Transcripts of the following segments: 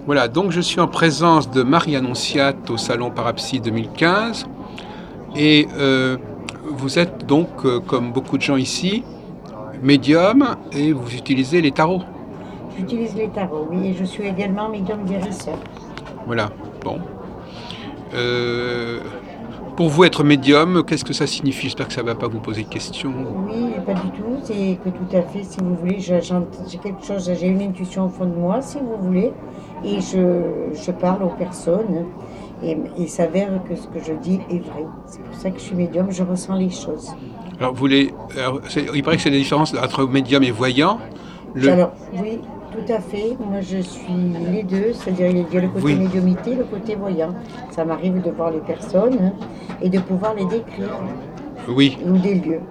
Voilà, donc je suis en présence de Marie Annonciate au Salon Parapsy 2015 et vous êtes donc, comme beaucoup de gens ici, médium et vous utilisez les tarots. J'utilise les tarots, oui, et je suis également médium guérisseur. Voilà, bon. Euh, pour vous être médium, qu'est-ce que ça signifie? J'espère que ça ne va pas vous poser de questions. Oui, pas du tout, c'est que tout à fait, si vous voulez, j'ai quelque chose, j'ai une intuition au fond de moi, si vous voulez, et je parle aux personnes, et il s'avère que ce que je dis est vrai. C'est pour ça que je suis médium, je ressens les choses. Alors, il paraît que c'est la différence entre médium et voyant. Le, Alors, oui, tout à fait, moi je suis les deux, c'est-à-dire il y a le côté oui, médiumité, le côté voyant. Ça m'arrive de voir les personnes et de pouvoir les décrire, oui. ou des lieux.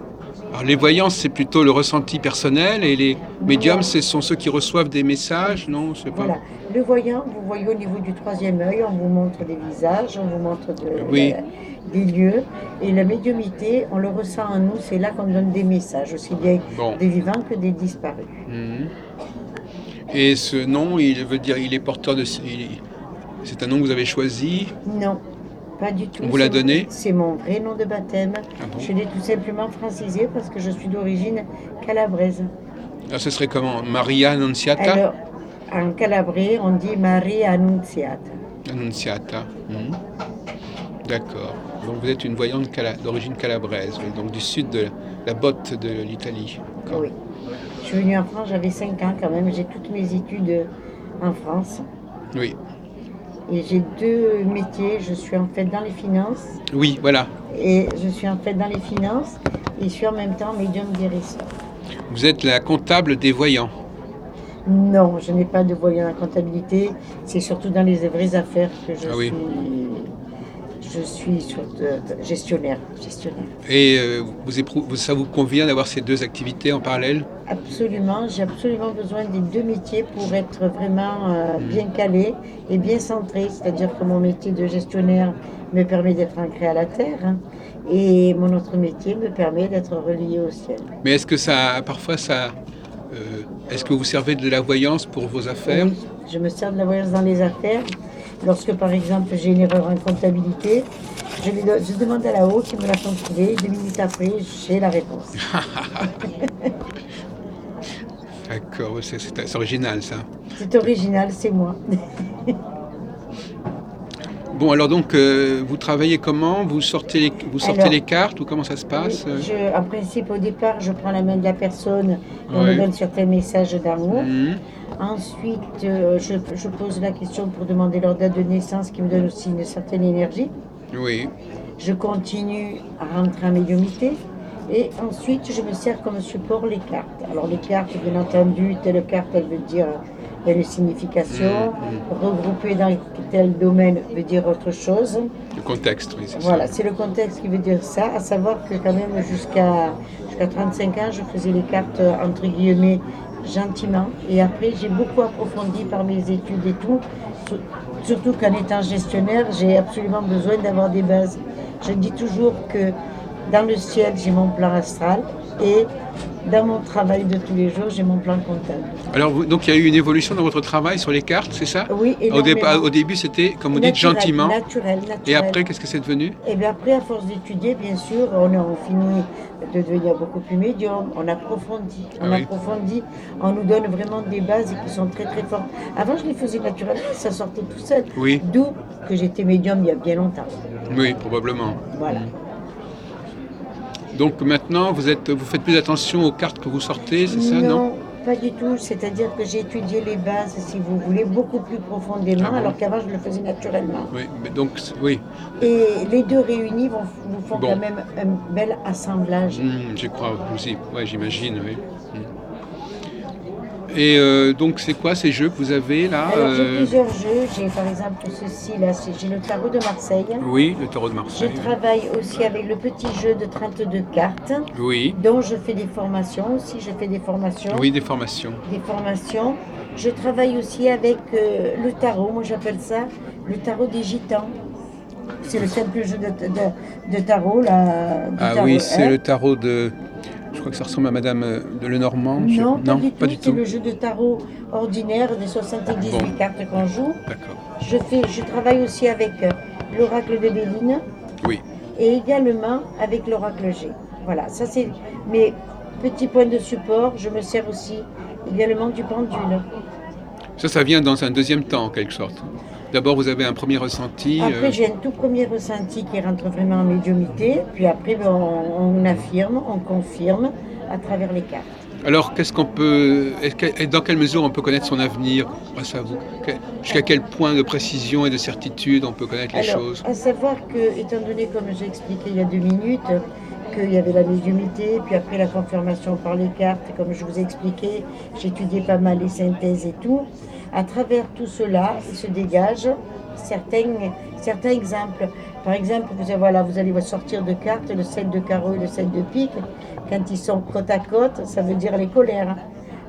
Alors, les voyants, c'est plutôt le ressenti personnel et les médiums, Non, ce sont ceux qui reçoivent des messages, non? Je sais pas. voilà. Le voyant, vous voyez au niveau du troisième œil, on vous montre des visages, on vous montre Oui, des lieux. Et la médiumité, on le ressent en nous, c'est là qu'on donne des messages, aussi bien bon. des vivants que des disparus. Mhm. Et ce nom, il veut dire, il est porteur de. C'est un nom que vous avez choisi. Non, pas du On tout. vous l'a donné. C'est mon vrai nom de baptême. Ah bon? Je l'ai tout simplement francisé parce que je suis d'origine calabraise. Alors, ce serait comment? Maria Annunziata? Alors, en calabrais, on dit Marie Annunziata. Annunziata. Mhm. D'accord. Donc vous êtes une voyante d'origine calabraise, oui, donc du sud de la botte de l'Italie. D'accord. Oui. Je suis venue en France, j'avais 5 ans quand même. J'ai toutes mes études en France. Oui. Et j'ai deux métiers. Je suis en fait dans les finances. Oui, voilà. Et je suis en fait dans les finances. Et je suis en même temps médium guérisseur. Vous êtes la comptable des voyants. Non, je n'ai pas de voyant en comptabilité. C'est surtout dans les vraies affaires que Ah oui. je suis gestionnaire. Gestionnaire. Et ça vous convient d'avoir ces deux activités en parallèle? Absolument, j'ai absolument besoin des deux métiers pour être vraiment Hmm. bien calé et bien centré. C'est-à-dire que mon métier de gestionnaire me permet d'être ancré à la terre, hein, et mon autre métier me permet d'être relié au ciel. Mais est-ce que parfois est-ce que vous servez de la voyance pour vos affaires? Oui, je me sers de la voyance dans les affaires. Lorsque par exemple j'ai une erreur en comptabilité, je demande à la haut qui me la font trouver. 2 minutes après, j'ai la réponse. D'accord, oui, c'est original ça. C'est original, c'est moi. Bon, alors donc, vous travaillez comment? Vous sortez Alors, les cartes ou comment ça se oui, passe? en principe, au départ, je prends la main de la personne et on me Ouais. donne certains messages d'amour. Mhm. Ensuite, je pose la question pour demander leur date de naissance qui me donne aussi une certaine énergie. Oui. Je continue à rentrer en médiumnité et ensuite, je me sers comme support les cartes. Alors, les cartes, bien entendu, telle carte, elle veut dire une signification. Mhm. Regroupée dans tel domaine veut dire autre chose. Le contexte, oui, c'est ça. Voilà, c'est le contexte qui veut dire ça, à savoir que quand même jusqu'à 35 ans, je faisais les cartes entre guillemets gentiment. Et après, j'ai beaucoup approfondi par mes études et tout. Surtout qu'en étant gestionnaire, j'ai absolument besoin d'avoir des bases. Je dis toujours que dans le ciel, j'ai mon plan astral et dans mon travail de tous les jours, j'ai mon plan comptable. Alors, donc, il y a eu une évolution dans votre travail sur les cartes, c'est ça? Oui, énormément. Au début, c'était, comme vous dites, Naturel, gentiment. naturel, Et naturel. après, qu'est-ce que c'est devenu? Et bien après, à force d'étudier, bien sûr, on finit de devenir beaucoup plus médium, Ah on oui. approfondit, on nous donne vraiment des bases qui sont très très fortes. Avant, je les faisais naturellement, ça sortait tout seul. Oui, D'où que j'étais médium il y a bien longtemps. oui, probablement. Voilà. Donc maintenant, vous faites plus attention aux cartes que vous sortez, c'est ça, non? Non, pas du tout. C'est-à-dire que j'ai étudié les bases, si vous voulez, beaucoup plus Ah profondément, bon? alors qu'avant, je le faisais naturellement. Oui, mais donc, oui. Et les deux réunis vous font quand Bon, même un bel assemblage. je crois aussi. Ouais, j'imagine, oui. Et donc, c'est quoi ces jeux que vous avez là? Alors j'ai plusieurs jeux. J'ai par exemple ceci là, j'ai le tarot de Marseille. Oui, le tarot de Je Marseille. travaille aussi avec le petit jeu de 32 cartes, Oui, dont je fais des formations aussi. Je fais des formations, oui, des formations. des formations. Je travaille aussi avec le tarot. Moi j'appelle ça le tarot des gitans. C'est le simple jeu de tarot là, du Ah tarot oui, c'est 1. le tarot de Je crois que ça ressemble à Madame de Lenormand. Non, pas du pas tout. du C'est tout. le jeu de tarot ordinaire des 78 Bon. cartes qu'on joue. D'accord. Je travaille aussi avec l'oracle de Béline Oui. et également avec l'oracle G. Voilà, ça c'est mes petits points de support. Je me sers aussi également du pendule. Ça vient dans un deuxième temps, en quelque sorte. D'abord, vous avez un premier ressenti. Après, j'ai un tout premier ressenti qui rentre vraiment en médiumité. Puis après, ben, on affirme, on confirme à travers les cartes. Alors, qu'est-ce qu'on peut, et dans quelle mesure on peut connaître son avenir grâce à vous? Jusqu'à quel point de précision et de certitude on peut connaître les Alors, choses? à savoir que, étant donné, comme j'ai expliqué il y a 2 minutes, qu'il y avait la médiumité, puis après la confirmation par les cartes, comme je vous ai expliqué, j'ai étudié pas mal les synthèses et tout. À travers tout cela, il se dégage certains exemples. Par exemple, vous allez sortir de cartes, le 7 de carreau et le 7 de pique. Quand ils sont côte à côte, ça veut dire les colères.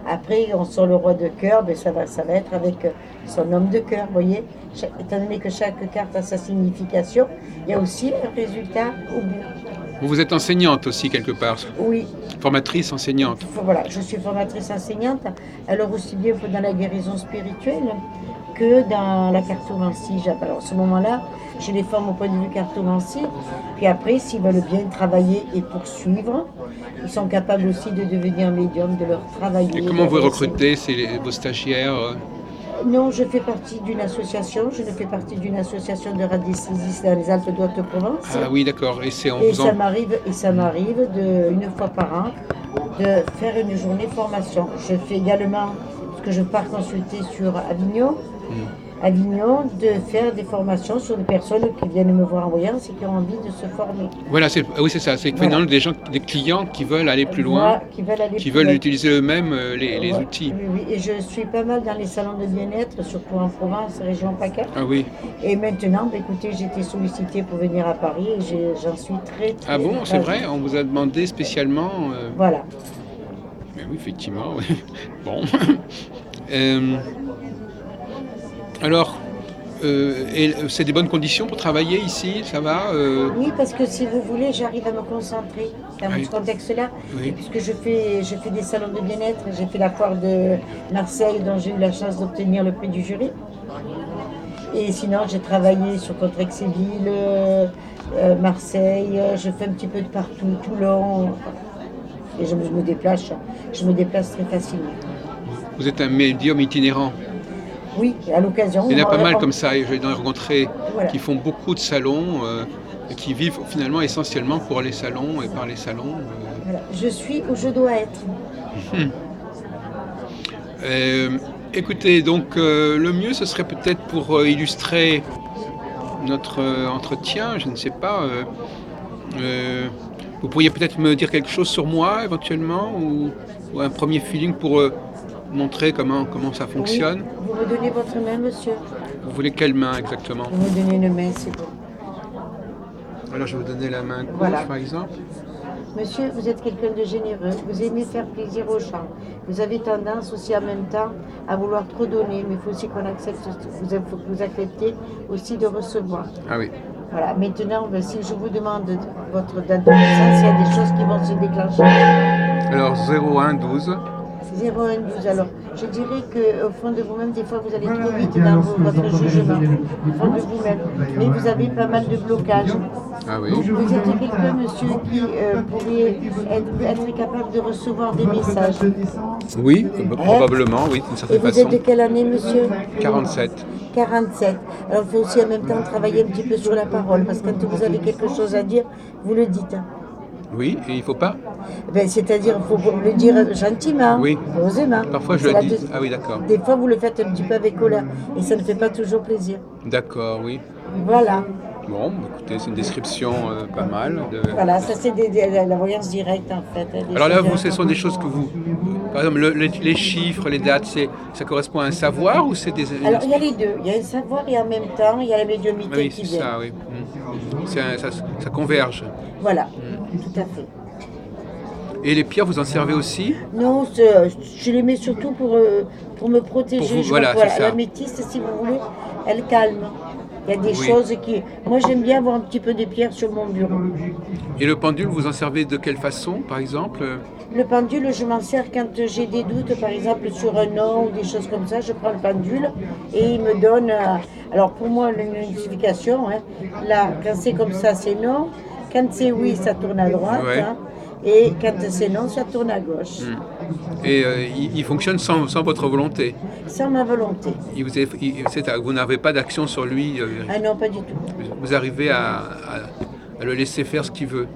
Après, on sort le roi de cœur, ben ça va être avec son homme de cœur, vous voyez. Étant donné que chaque carte a sa signification, il y a aussi un résultat au bout. Vous êtes enseignante aussi, quelque part. Oui. Formatrice, enseignante. Voilà, je suis formatrice enseignante, alors aussi bien dans la guérison spirituelle que dans la cartomancie. Alors, à ce moment-là, je les forme au point de vue cartomancie. Puis après, s'ils veulent bien travailler et poursuivre, ils sont capables aussi de devenir médium, de leur travailler. Et comment vous recrutez vos stagiaires? Non, je fais partie d'une association. Je ne fais partie d'une association de radiesthésistes dans les Alpes d'Haute-Provence. Ah oui, d'accord. Et ça m'arrive une fois par an de faire une journée formation. Je fais également, parce que je pars consulter sur Avignon, de faire des formations sur des personnes qui viennent me voir en voyance et qui ont envie de se former. Voilà, oui, c'est ça. C'est finalement des clients qui veulent aller plus loin, qui veulent utiliser eux-mêmes les outils. Oui, et je suis pas mal dans les salons de bien-être, surtout en Provence, région PACA. Ah oui. Et maintenant, écoutez, j'ai été sollicitée pour venir à Paris et j'en suis très, très... Ah bon, c'est vrai? On vous a demandé spécialement... Voilà. Mais oui, effectivement. Oui. Bon. Alors, c'est des bonnes conditions pour travailler ici, ça va? Oui, parce que si vous voulez, j'arrive à me concentrer dans ce contexte-là, puisque je fais des salons de bien-être. J'ai fait la foire de Marseille, dont j'ai eu la chance d'obtenir le prix du jury. Et sinon, j'ai travaillé sur Contrexéville, Marseille, je fais un petit peu de partout, Toulon. Et je me déplace très facilement. Vous êtes un médium itinérant? Oui, à l'occasion. Il y en a pas mal comme ça, j'ai rencontré qui font beaucoup de salons et qui vivent finalement essentiellement pour les salons et par les salons. Voilà. Je suis où je dois être. Écoutez, donc le mieux ce serait peut-être pour illustrer notre entretien, je ne sais pas, vous pourriez peut-être me dire quelque chose sur moi éventuellement ou un premier feeling pour montrer comment ça fonctionne. Oui. Vous me donnez votre main, monsieur? Vous voulez quelle main exactement? Vous me donnez une main, c'est bon. Alors je vais vous donner la main gauche par exemple. Monsieur, vous êtes quelqu'un de généreux, vous aimez faire plaisir aux gens. Vous avez tendance aussi en même temps à vouloir trop donner, mais il faut aussi qu'on accepte, faut que vous acceptez aussi de recevoir. Ah oui. Voilà, maintenant, si je vous demande votre date de naissance, il y a des choses qui vont se déclencher. Alors 0112. 0112. Alors, je dirais qu'au fond de vous-même, des fois, vous allez trop vite dans votre jugement, au fond de vous-même. Mais vous avez pas mal de blocages. Ah oui. Vous êtes quelqu'un, monsieur, qui pourrait être capable de recevoir des messages. Oui, probablement, oui, d'une certaine façon. Et vous êtes de quelle année, monsieur? 47. 47. Alors, il faut aussi en même temps travailler un petit peu sur la parole, parce que quand vous avez quelque chose à dire, vous le dites. Oui, et il ne faut pas? C'est-à-dire, il faut le dire gentiment, posément. Parfois je le dis. Ah oui, d'accord. Des fois, vous le faites un petit peu avec colère, et ça ne fait pas toujours plaisir. D'accord, oui. Voilà. Bon, écoutez, c'est une description pas mal. Voilà, ça c'est la voyance directe en fait. Alors là, ce sont des choses que vous... Par exemple, les chiffres, les dates, ça correspond à un savoir ou c'est des... Alors il y a les deux, il y a un savoir et en même temps, il y a la médiumnité qui vient. Ça, oui. Ça converge. Voilà, tout à fait. Et les pierres, vous en servez aussi? Non, je les mets surtout pour me protéger. Pour vous, voilà, c'est ça. La métisse, si vous voulez, elle calme. Il y a des Oui. choses qui... Moi, j'aime bien avoir un petit peu de pierre sur mon bureau. Et le pendule, vous en servez de quelle façon, par exemple? Le pendule, je m'en sers quand j'ai des doutes, par exemple sur un nom ou des choses comme ça. Je prends le pendule et il me donne. Alors pour moi, une notification, hein, là, quand c'est comme ça, c'est non. Quand c'est oui, ça tourne à droite. Ouais. Hein, et quand c'est non, ça tourne à gauche. Et il fonctionne sans votre volonté. Sans ma volonté. Vous n'avez pas d'action sur lui. Ah non, pas du tout. Vous arrivez à le laisser faire ce qu'il veut.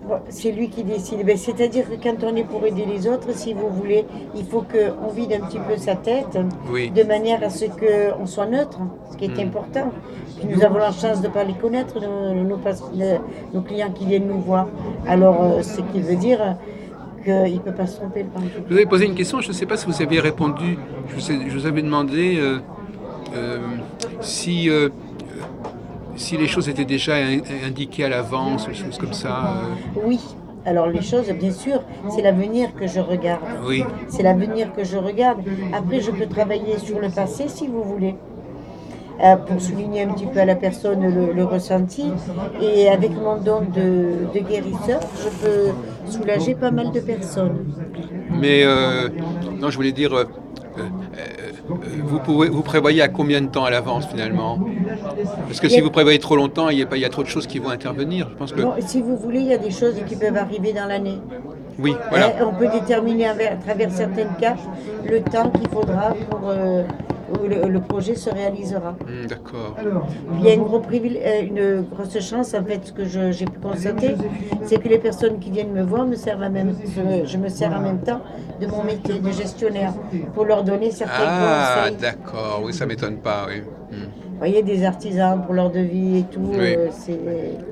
Bon, c'est lui qui décide. Ben, c'est-à-dire que quand on est pour aider les autres, si vous voulez, il faut qu'on vide un petit peu sa tête, Oui. de manière à ce qu'on soit neutre, ce qui est important. Puis nous avons la chance de ne pas les connaître, nos clients qui viennent nous voir. Alors, ce qui veut dire qu'il ne peut pas se tromper le pendule. Je vous avais posé une question, je ne sais pas si vous aviez répondu. Je vous avais demandé si, si les choses étaient déjà indiquées à l'avance, des choses comme ça. Oui. Alors les choses, bien sûr, c'est l'avenir que je regarde. Oui. C'est l'avenir que je regarde. Après, je peux travailler sur le passé si vous voulez. Pour souligner un petit peu à la personne le ressenti. Et avec mon don de guérisseur, je peux soulager pas mal de personnes. Mais non, je voulais dire, vous prévoyez à combien de temps à l'avance finalement? Parce que si vous prévoyez trop longtemps, il y a trop de choses qui vont intervenir. Je pense que... Bon, si vous voulez, il y a des choses qui peuvent arriver dans l'année. Oui, voilà. On peut déterminer à travers certaines cartes le temps qu'il faudra pour où le projet se réalisera. D'accord. Il y a une grosse chance, en fait, ce que j'ai pu constater, c'est que les personnes qui viennent me voir je me sers en même temps de mon métier de gestionnaire pour leur donner certains Ah, conseils. d'accord, oui, ça m'étonne pas, oui. Vous voyez, des artisans pour leur devis et tout, Oui.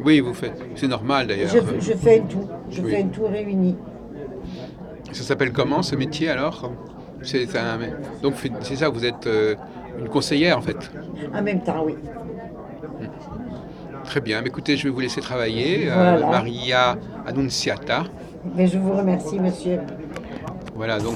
Oui, vous faites. C'est normal d'ailleurs. je fais un tout, Oui. fais un tout réuni. Ça s'appelle comment ce métier alors? Donc c'est ça, vous êtes une conseillère en fait. En même temps, oui. Très bien, mais écoutez, je vais vous laisser travailler. Voilà. Maria Annunziata. Mais je vous remercie, monsieur. Voilà, donc